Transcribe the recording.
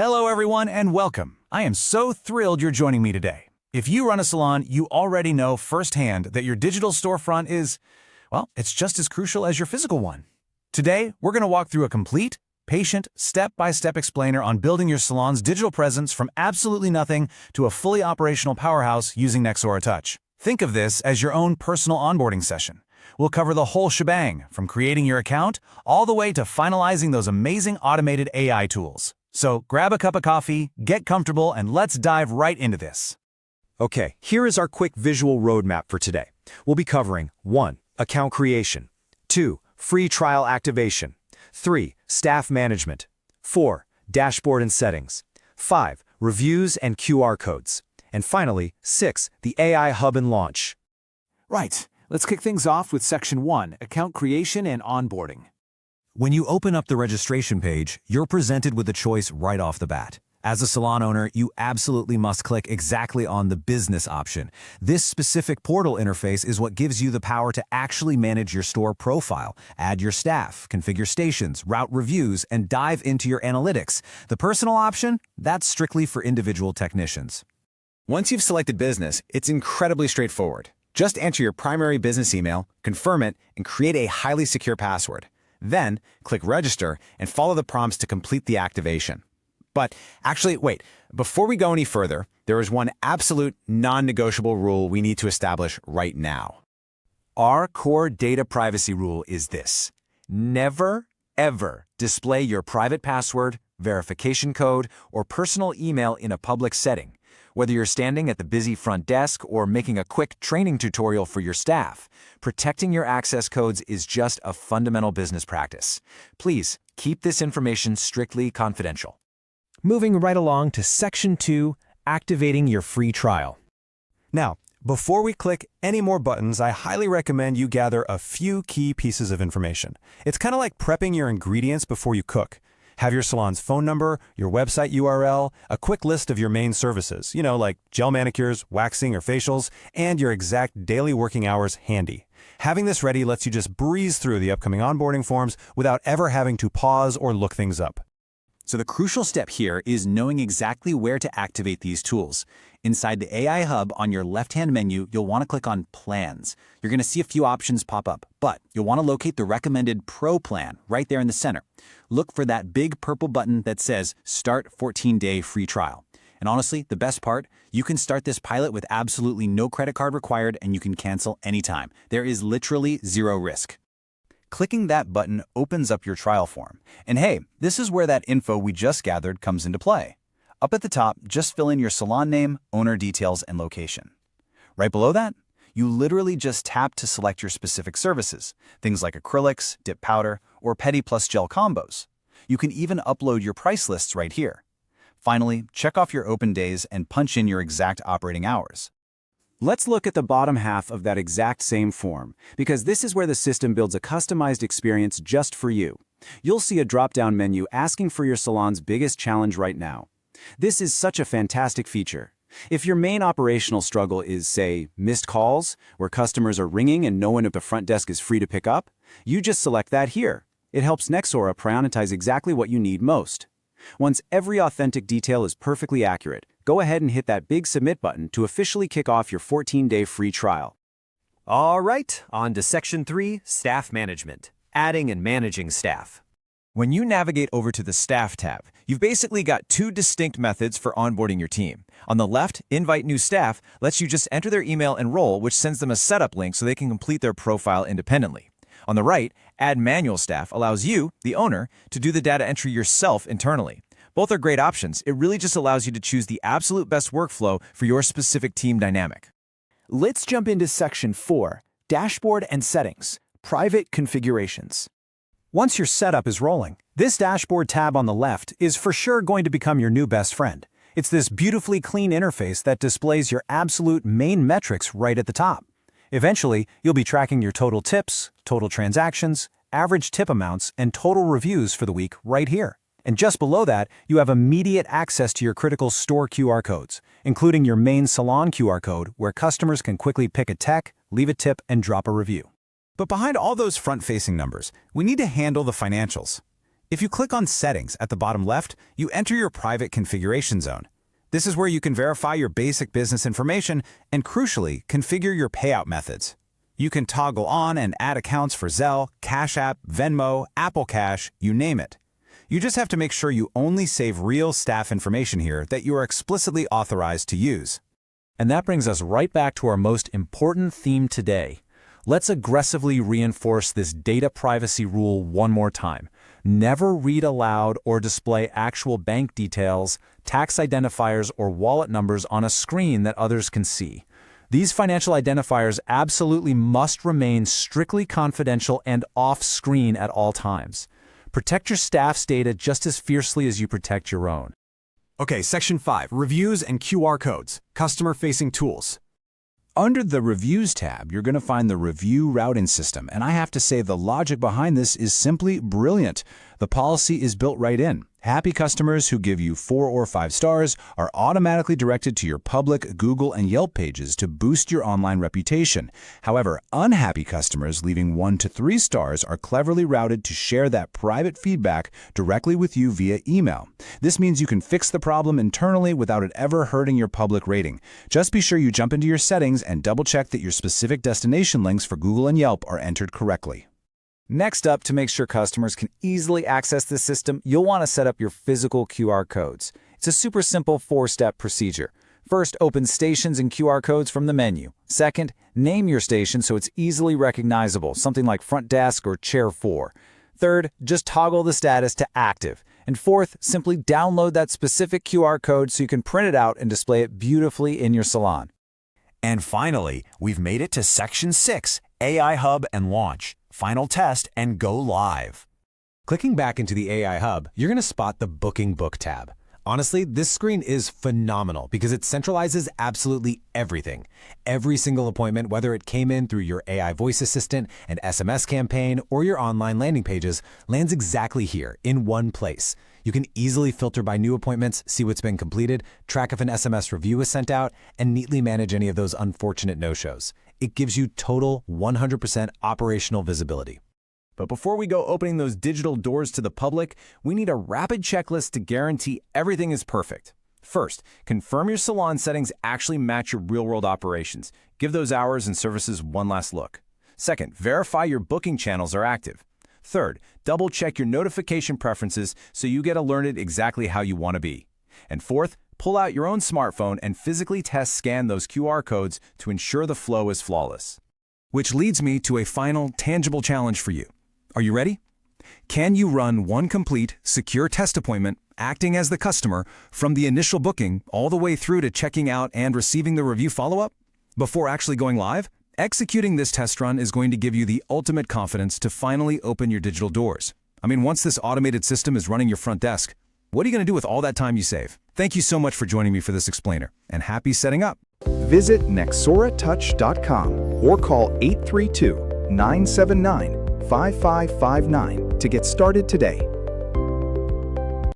Hello everyone and welcome. I am so thrilled you're joining me today. If you run a salon, you already know firsthand that your digital storefront is, well, it's just as crucial as your physical one. Today, we're going to walk through a complete, patient, step-by-step explainer on building your salon's digital presence from absolutely nothing to a fully operational powerhouse using Nexora Touch. Think of this as your own personal onboarding session. We'll cover the whole shebang, from creating your account all the way to finalizing those amazing automated AI tools. So grab a cup of coffee, get comfortable, and let's dive right into this. Okay, here is our quick visual roadmap for today. We'll be covering 1. Account creation, 2. Free trial activation, 3. Staff management, 4. Dashboard and settings, 5. Reviews and QR codes, and finally, 6. The AI hub and launch. Right, let's kick things off with Section 1, Account Creation and Onboarding. When you open up the registration page, you're presented with a choice right off the bat. As a salon owner, you absolutely must click exactly on the business option. This specific portal interface is what gives you the power to actually manage your store profile, add your staff, configure stations, route reviews, and dive into your analytics. The personal option? That's strictly for individual technicians. Once you've selected business, it's incredibly straightforward. Just enter your primary business email, confirm it, and create a highly secure password. Then, click Register and follow the prompts to complete the activation. But actually, wait, before we go any further, there is one absolute non-negotiable rule we need to establish right now. Our core data privacy rule is this: never, ever display your private password, verification code, or personal email in a public setting. Whether you're standing at the busy front desk or making a quick training tutorial for your staff, protecting your access codes is just a fundamental business practice. Please keep this information strictly confidential. Moving right along to Section 2, Activating your free trial. Now, before we click any more buttons, I highly recommend you gather a few key pieces of information. It's kind of like prepping your ingredients before you cook. Have your salon's phone number, your website URL, a quick list of your main services, like gel manicures, waxing, or facials, and your exact daily working hours handy. Having this ready lets you just breeze through the upcoming onboarding forms without ever having to pause or look things up. So the crucial step here is knowing exactly where to activate these tools. Inside the AI Hub on your left-hand menu, you'll want to click on Plans. You're going to see a few options pop up, but you'll want to locate the recommended Pro plan right there in the center. Look for that big purple button that says Start 14-Day Free Trial. And honestly, the best part, you can start this pilot with absolutely no credit card required and you can cancel anytime. There is literally zero risk. Clicking that button opens up your trial form. And hey, this is where that info we just gathered comes into play. Up at the top, just fill in your salon name, owner details, and location. Right below that, you literally just tap to select your specific services, things like acrylics, dip powder, or pedi plus gel combos. You can even upload your price lists right here. Finally, check off your open days and punch in your exact operating hours. Let's look at the bottom half of that exact same form, because this is where the system builds a customized experience just for you. You'll see a drop-down menu asking for your salon's biggest challenge right now. This is such a fantastic feature. If your main operational struggle is, say, missed calls, where customers are ringing and no one at the front desk is free to pick up, you just select that here. It helps Nexora prioritize exactly what you need most. Once every authentic detail is perfectly accurate, go ahead and hit that big Submit button to officially kick off your 14-day free trial. All right, on to Section 3, Staff Management, adding and managing staff. When you navigate over to the Staff tab, you've basically got two distinct methods for onboarding your team. On the left, Invite New Staff lets you just enter their email and role, which sends them a setup link so they can complete their profile independently. On the right, Add Manual Staff allows you, the owner, to do the data entry yourself internally. Both are great options. It really just allows you to choose the absolute best workflow for your specific team dynamic. Let's jump into Section 4, Dashboard and Settings, Private Configurations. Once your setup is rolling, this dashboard tab on the left is for sure going to become your new best friend. It's this beautifully clean interface that displays your absolute main metrics right at the top. Eventually, you'll be tracking your total tips, total transactions, average tip amounts, and total reviews for the week right here. And just below that, you have immediate access to your critical store QR codes, including your main salon QR code, where customers can quickly pick a tech, leave a tip, and drop a review. But behind all those front-facing numbers, we need to handle the financials. If you click on Settings at the bottom left, you enter your private configuration zone. This is where you can verify your basic business information and, crucially, configure your payout methods. You can toggle on and add accounts for Zelle, Cash App, Venmo, Apple Cash, you name it. You just have to make sure you only save real staff information here that you are explicitly authorized to use. And that brings us right back to our most important theme today. Let's aggressively reinforce this data privacy rule one more time. Never read aloud or display actual bank details, tax identifiers, or wallet numbers on a screen that others can see. These financial identifiers absolutely must remain strictly confidential and off-screen at all times. Protect your staff's data just as fiercely as you protect your own. Okay, Section 5, Reviews and QR Codes, Customer-Facing Tools. Under the Reviews tab, you're going to find the review routing system, and I have to say the logic behind this is simply brilliant. The policy is built right in. Happy customers who give you 4 or 5 stars are automatically directed to your public Google and Yelp pages to boost your online reputation. However, unhappy customers leaving 1 to 3 stars are cleverly routed to share that private feedback directly with you via email. This means you can fix the problem internally without it ever hurting your public rating. Just be sure you jump into your settings and double-check that your specific destination links for Google and Yelp are entered correctly. Next up, to make sure customers can easily access this system, you'll want to set up your physical QR codes. It's a super simple 4-step procedure. First, open Stations and QR codes from the menu. Second, name your station so it's easily recognizable, something like Front Desk or Chair 4. Third, just toggle the status to Active. And fourth, simply download that specific QR code so you can print it out and display it beautifully in your salon. And finally, we've made it to Section 6, AI Hub and Launch. Final test and go live. Clicking back into the AI Hub, you're going to spot the Booking Book tab. Honestly, this screen is phenomenal because it centralizes absolutely everything. Every single appointment, whether it came in through your AI voice assistant, an SMS campaign, or your online landing pages, lands exactly here in one place. You can easily filter by new appointments, see what's been completed, track if an SMS review was sent out, and neatly manage any of those unfortunate no-shows. It gives you total 100% operational visibility. But before we go opening those digital doors to the public, we need a rapid checklist to guarantee everything is perfect. First, confirm your salon settings actually match your real-world operations. Give those hours and services one last look. Second, verify your booking channels are active. Third, double-check your notification preferences so you get alerted exactly how you want to be. And fourth, pull out your own smartphone and physically scan those QR codes to ensure the flow is flawless. Which leads me to a final, tangible challenge for you. Are you ready? Can you run one complete, secure test appointment, acting as the customer, from the initial booking all the way through to checking out and receiving the review follow-up? Before actually going live? Executing this test run is going to give you the ultimate confidence to finally open your digital doors. I mean, once this automated system is running your front desk, what are you going to do with all that time you save? Thank you so much for joining me for this explainer, and happy setting up. Visit NexoraTouch.com or call 832-979-5559 to get started today.